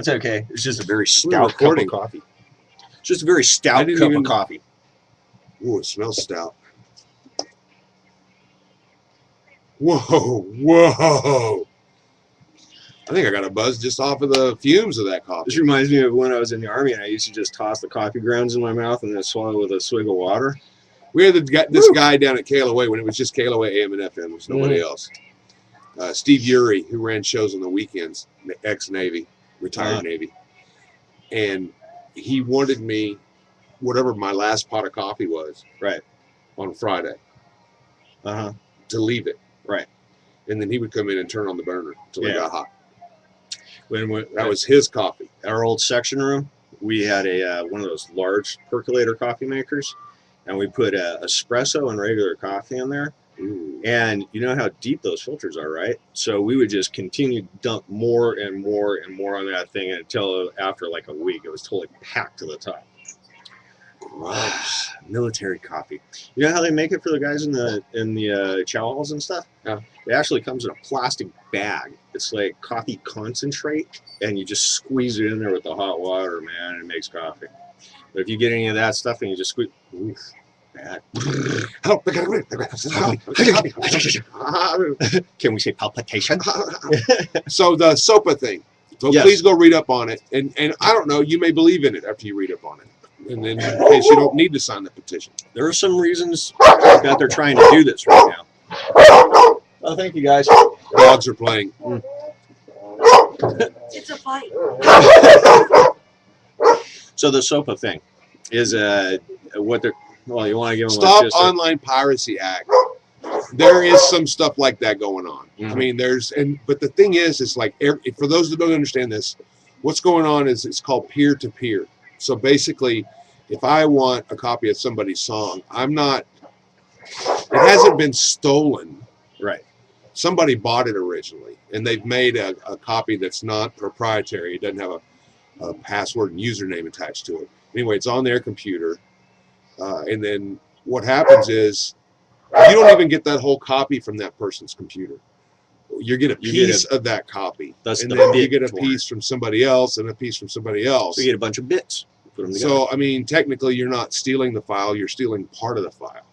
That's okay. It's just a very We're stout cup recording. of coffee. It's just a very stout cup of coffee. Ooh, it smells stout. Whoa, whoa. I think I got a buzz just off of the fumes of that coffee. This reminds me of when I was in the Army and I used to just toss the coffee grounds in my mouth and then swallow with a swig of water. We had this guy down at KLOA when it was just KLOA AM and FM. There was nobody else. Steve Urey, who ran shows on the weekends, ex-Navy, retired Navy. And he wanted me, whatever my last pot of coffee was, on Friday, to leave it. Right. And then he would come in and turn on the burner until it got hot. That was his coffee. Our old section room, we had one of those large percolator coffee makers, and we put espresso and regular coffee in there. Ooh. And you know how deep those filters are, right? So we would just continue to dump more and more and more on that thing until after like a week, it was totally packed to the top. Gross. Military coffee. You know how they make it for the guys in the chow halls and stuff? Yeah. It actually comes in a plastic bag. It's like coffee concentrate, and you just squeeze it in there with the hot water, man, and it makes coffee. But if you get any of that stuff and you just squeeze, oof, bad. Can we say palpitation? So the SOPA thing. So please go read up on it. And I don't know, you may believe in it after you read up on it. And then in case you don't need to sign the petition. There are some reasons that they're trying to do this right now. Oh, thank you guys. Dogs are playing. It's a fight. So the SOPA thing is what they're. Well, you want to give them Stop Online Piracy Act. There is some stuff like that going on. I mean, but the thing is like for those that don't understand this, what's going on is it's called peer-to-peer. So basically, if I want a copy of somebody's song, it hasn't been stolen. Right. Somebody bought it originally, and they've made a copy that's not proprietary. It doesn't have a password and username attached to it. Anyway, it's on their computer. And then what happens is you don't even get that whole copy from that person's computer. You get a piece of that copy. And then you get a piece from somebody else and a piece from somebody else. So you get a bunch of bits. Put them together. So, I mean, technically you're not stealing the file. You're stealing part of the file.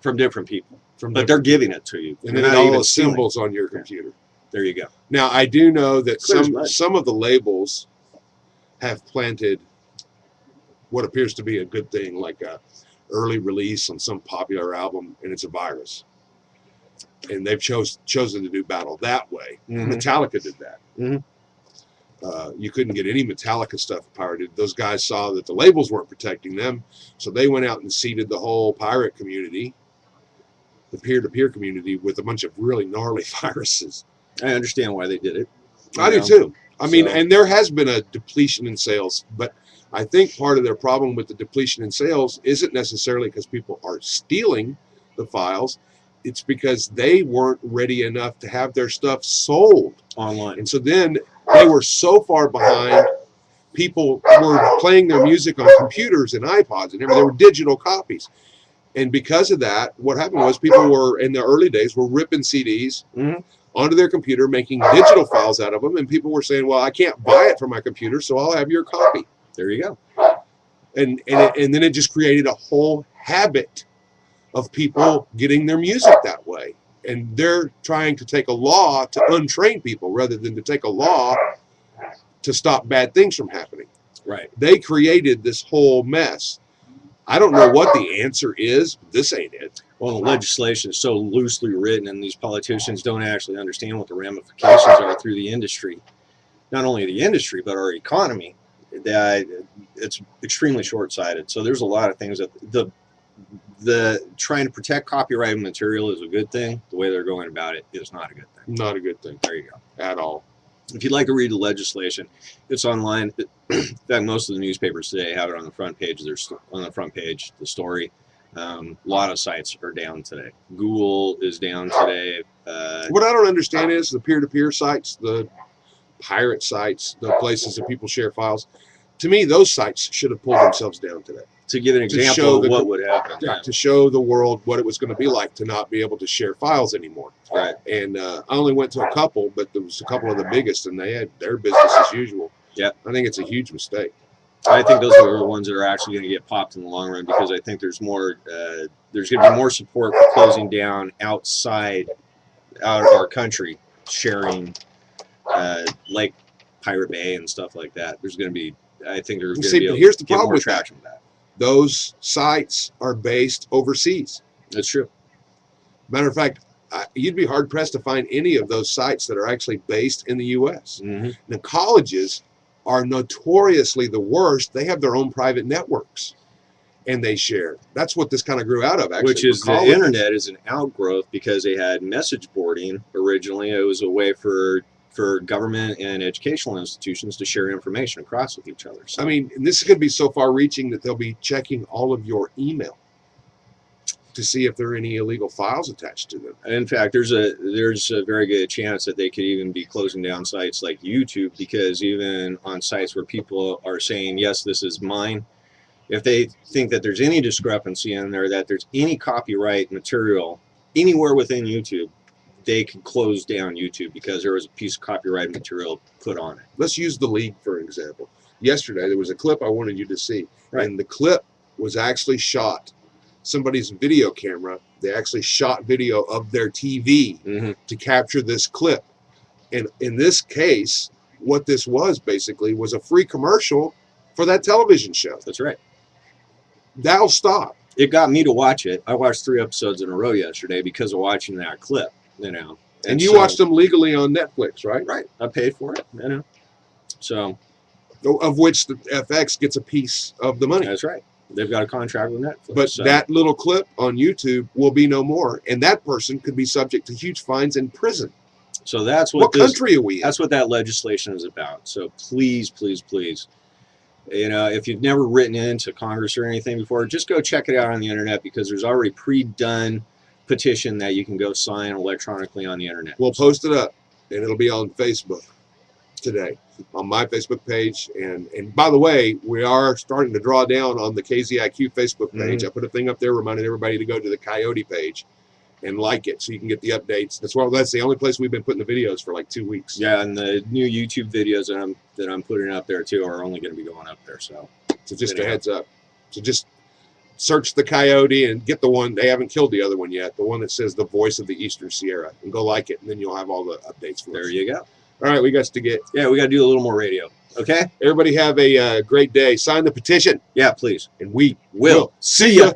From different people. But they're giving it to you. And then all the symbols on your computer. There you go. Now, I do know that some of the labels have planted what appears to be a good thing, like a early release on some popular album, and it's a virus. And they've chosen to do battle that way. Metallica did that. You couldn't get any Metallica stuff pirated. Those guys saw that the labels weren't protecting them, so they went out and seeded the whole pirate community, the peer-to-peer community, with a bunch of really gnarly viruses. I understand why they did it. I do too. I mean, and there has been a depletion in sales, but I think part of their problem with the depletion in sales isn't necessarily because people are stealing the files. It's because they weren't ready enough to have their stuff sold online. And so then they were so far behind, people were playing their music on computers and iPods and everything. They were digital copies. And because of that, what happened was people were, in the early days, were ripping CDs onto their computer, making digital files out of them. And people were saying, well, I can't buy it from my computer, so I'll have your copy. There you go. And then it just created a whole habit of people getting their music that way. And they're trying to take a law to untrain people rather than to take a law to stop bad things from happening. Right. They created this whole mess. I don't know what the answer is, but this ain't it. Well, the legislation is so loosely written, and these politicians don't actually understand what the ramifications are through the industry. Not only the industry, but our economy. That it's extremely short-sighted. So there's a lot of things that the trying to protect copyrighted material is a good thing. The way they're going about it is not a good thing. Not a good thing. There you go. At all. If you'd like to read the legislation, it's online. In fact, most of the newspapers today have it on the front page. There's on the front page the story. A lot of sites are down today. Google is down today. What I don't understand is the peer-to-peer sites, the pirate sites, the places that people share files. To me, those sites should have pulled themselves down today. To give an example of what would happen. To show the world what it was going to be like to not be able to share files anymore. Right. And I only went to a couple, but there was a couple of the biggest, and they had their business as usual. Yeah. I think it's a huge mistake. I think those are the ones that are actually going to get popped in the long run, because I think there's more. There's going to be more support for closing down out of our country, sharing like Pirate Bay and stuff like that. There's going to be. I think there's going to be. But here's the get problem more with traction with that. Those sites are based overseas. That's true. Matter of fact, you'd be hard pressed to find any of those sites that are actually based in the U.S. Mm-hmm. Now, colleges are notoriously the worst. They have their own private networks, and they share. That's what this kind of grew out of, actually. Which is the internet is an outgrowth, because they had message boarding originally. It was a way for government and educational institutions to share information across with each other. So, I mean, and this is going to be so far-reaching that they'll be checking all of your email to see if there are any illegal files attached to them. in fact, there's a very good chance that they could even be closing down sites like YouTube, because even on sites where people are saying, yes, this is mine, if they think that there's any discrepancy in there, that there's any copyright material anywhere within YouTube, they can close down YouTube because there was a piece of copyright material put on it. Let's use the league for an example. Yesterday, there was a clip I wanted you to see, Right. and the clip was actually shot. Somebody's video camera, they actually shot video of their TV Mm-hmm. to capture this clip. And in this case, what this was basically was a free commercial for that television show. That's right. That'll stop. It got me to watch it. I watched 3 episodes in a row yesterday because of watching that clip, And you so- watched them legally on Netflix, right? Right. I paid for it, So Of which the FX gets a piece of the money. that's right. They've got a contract with Netflix. But so. that little clip on YouTube will be no more. And that person could be subject to huge fines in prison. So that's What country are we in? That's what that legislation is about. So please, please, please, if you've never written into Congress or anything before, just go check it out on the internet, because there's already pre-done petition that you can go sign electronically on the internet. We'll post it up, and it'll be on Facebook today, on my Facebook page. And by the way, we are starting to draw down on the KZIQ Facebook page. I put a thing up there reminding everybody to go to the Coyote page and like it so you can get the updates. That's the only place we've been putting the videos for like 2 weeks. Yeah, and the new YouTube videos that I'm putting up there too are only going to be going up there. So just a heads up. So just search the Coyote and get the one. They haven't killed the other one yet. The one that says the Voice of the Eastern Sierra, and go like it, and then you'll have all the updates for us. There you go. All right, we got to get. Yeah, we got to do a little more radio. Okay. Everybody have a great day. Sign the petition, Yeah, please. and we Will see ya.